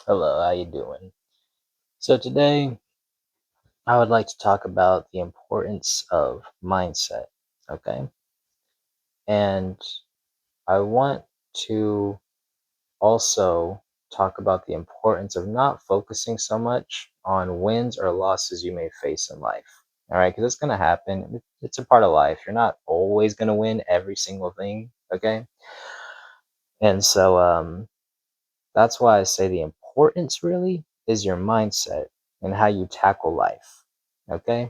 Hello, how you doing? So today I would like to talk about the importance of mindset, okay? And I want to also talk about the importance of not focusing so much on wins or losses you may face in life. All right, because it's going to happen. It's a part of life. You're not always going to win every single thing, okay? And so that's why I say the importance really is your mindset and how you tackle life. Okay.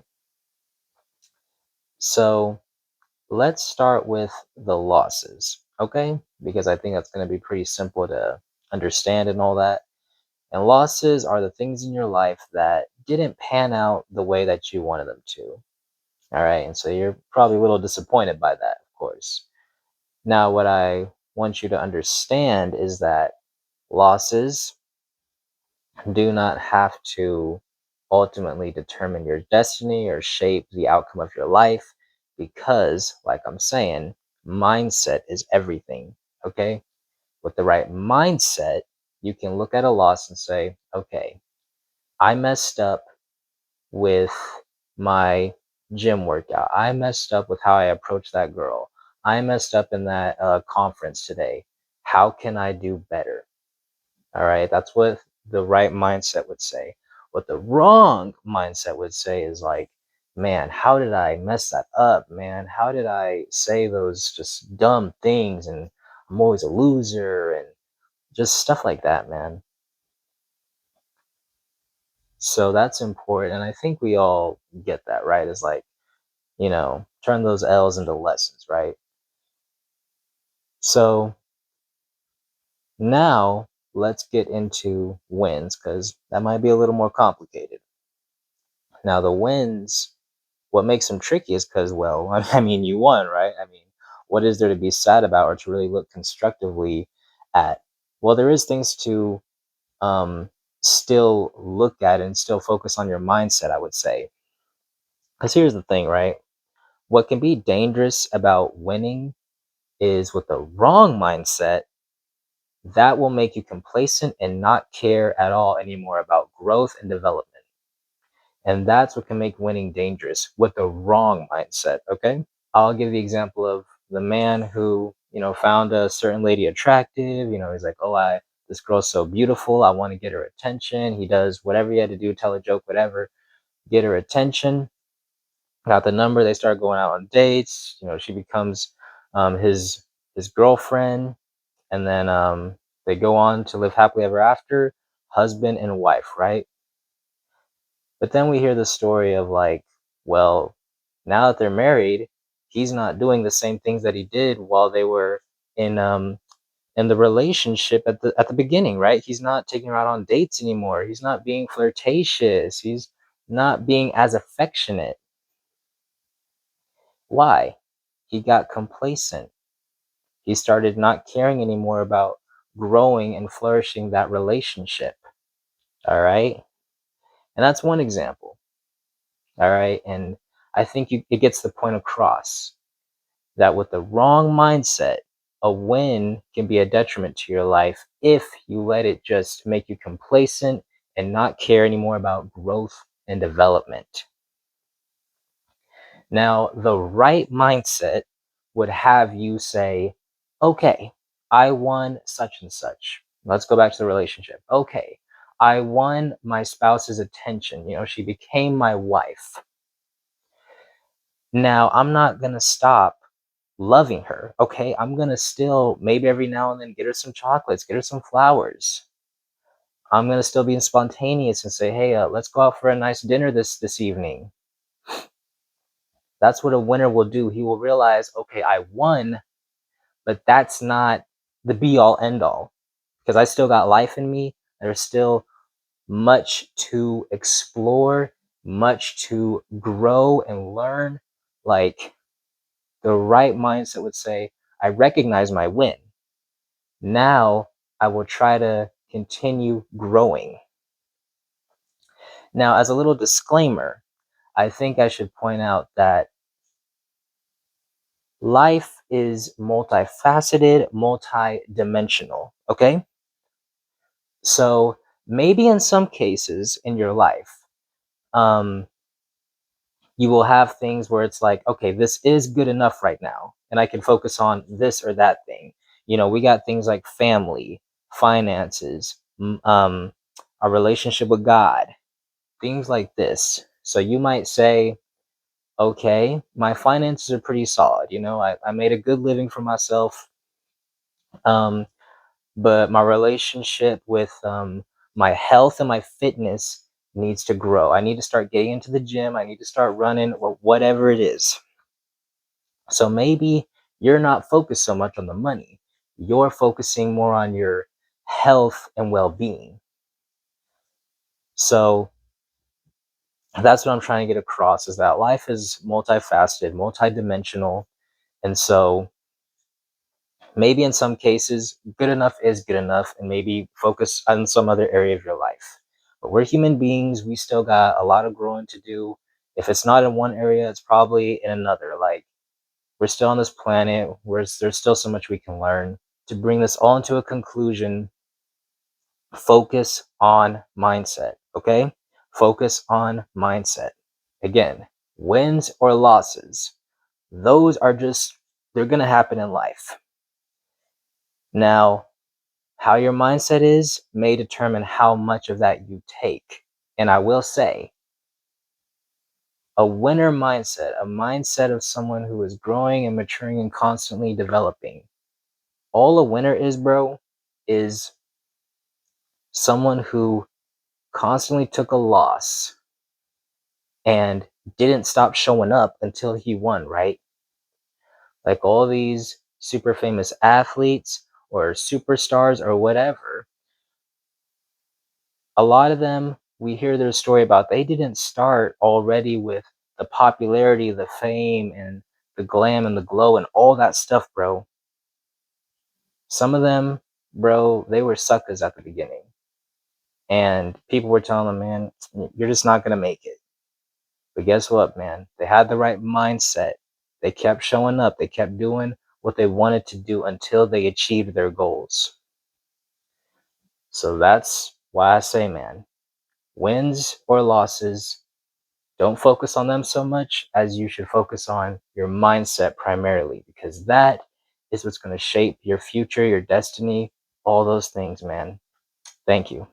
So let's start with the losses. Okay. Because I think that's going to be pretty simple to understand and all that. And losses are the things in your life that didn't pan out the way that you wanted them to. All right. And so you're probably a little disappointed by that, of course. Now, what I want you to understand is that losses do not have to ultimately determine your destiny or shape the outcome of your life because, like I'm saying, mindset is everything. Okay. With the right mindset, you can look at a loss and say, okay, I messed up with my gym workout. I messed up with how I approached that girl. I messed up in that conference today. How can I do better? All right, that's what the right mindset would say. What the wrong mindset would say is like, man, how did I mess that up, man? How did I say those just dumb things? And I'm always a loser and just stuff like that, man. So that's important. And I think we all get that, right? It's like, turn those L's into lessons, right? So now let's get into wins because that might be a little more complicated. Now, the wins, what makes them tricky is because, well, I mean, you won, right? I mean, what is there to be sad about or to really look constructively at? Well, there is things to um, still look at and still focus on your mindset, I would say. Because here's the thing, right? What can be dangerous about winning is with the wrong mindset, that will make you complacent and not care at all anymore about growth and development. And that's what can make winning dangerous with the wrong mindset, okay? I'll give the example of the man who, found a certain lady attractive. He's like, oh, this girl's so beautiful. I want to get her attention. He does whatever he had to do, tell a joke, whatever, get her attention. Got the number. They start going out on dates. She becomes his girlfriend, and then they go on to live happily ever after, husband and wife, right? But then we hear the story of like, well, now that they're married, he's not doing the same things that he did while they were in in the relationship at the beginning, right? He's not taking her out on dates anymore. He's not being flirtatious. He's not being as affectionate. Why? He got complacent. He started not caring anymore about growing and flourishing that relationship. All right. And that's one example. All right. And I think it gets the point across that with the wrong mindset, a win can be a detriment to your life if you let it just make you complacent and not care anymore about growth and development. Now, the right mindset would have you say, okay, I won such and such. Let's go back to the relationship. Okay, I won my spouse's attention. She became my wife. Now, I'm not going to stop loving her. Okay, I'm going to still maybe every now and then get her some chocolates, get her some flowers. I'm going to still be spontaneous and say, hey, let's go out for a nice dinner this evening. That's what a winner will do. He will realize, okay, I won, but that's not the be all end all because I still got life in me. There's still much to explore, much to grow and learn. Like the right mindset would say, I recognize my win. Now I will try to continue growing. Now, as a little disclaimer, I think I should point out that life is multifaceted, multidimensional. Okay. So maybe in some cases in your life, um, you will have things where it's like, okay, this is good enough right now, and I can focus on this or that thing. We got things like family, finances, a relationship with God, things like this. So you might say, okay, my finances are pretty solid. I made a good living for myself. Um, but my relationship with my health and my fitness needs to grow. I need to start getting into the gym. I need to start running, or whatever it is. So maybe you're not focused so much on the money. You're focusing more on your health and well-being. So that's what I'm trying to get across, is that life is multifaceted, multidimensional. And so maybe in some cases, good enough is good enough, and maybe focus on some other area of your life. But we're human beings. We still got a lot of growing to do. If it's not in one area, it's probably in another. Like, we're still on this planet where there's still so much we can learn. To bring this all into a conclusion, focus on mindset, okay? Focus on mindset. Again, wins or losses, those are just, they're going to happen in life. Now, how your mindset is may determine how much of that you take. And I will say, a winner mindset, a mindset of someone who is growing and maturing and constantly developing, all a winner is, bro, is someone who constantly took a loss and didn't stop showing up until he won, right? Like all these super famous athletes or superstars or whatever, a lot of them, we hear their story about, they didn't start already with the popularity, the fame, and the glam and the glow and all that stuff, bro. Some of them, bro, they were suckers at the beginning. And people were telling them, man, you're just not going to make it. But guess what, man? They had the right mindset. They kept showing up. They kept doing what they wanted to do until they achieved their goals. So that's why I say, man, wins or losses, don't focus on them so much as you should focus on your mindset primarily, because that is what's going to shape your future, your destiny, all those things, man. Thank you.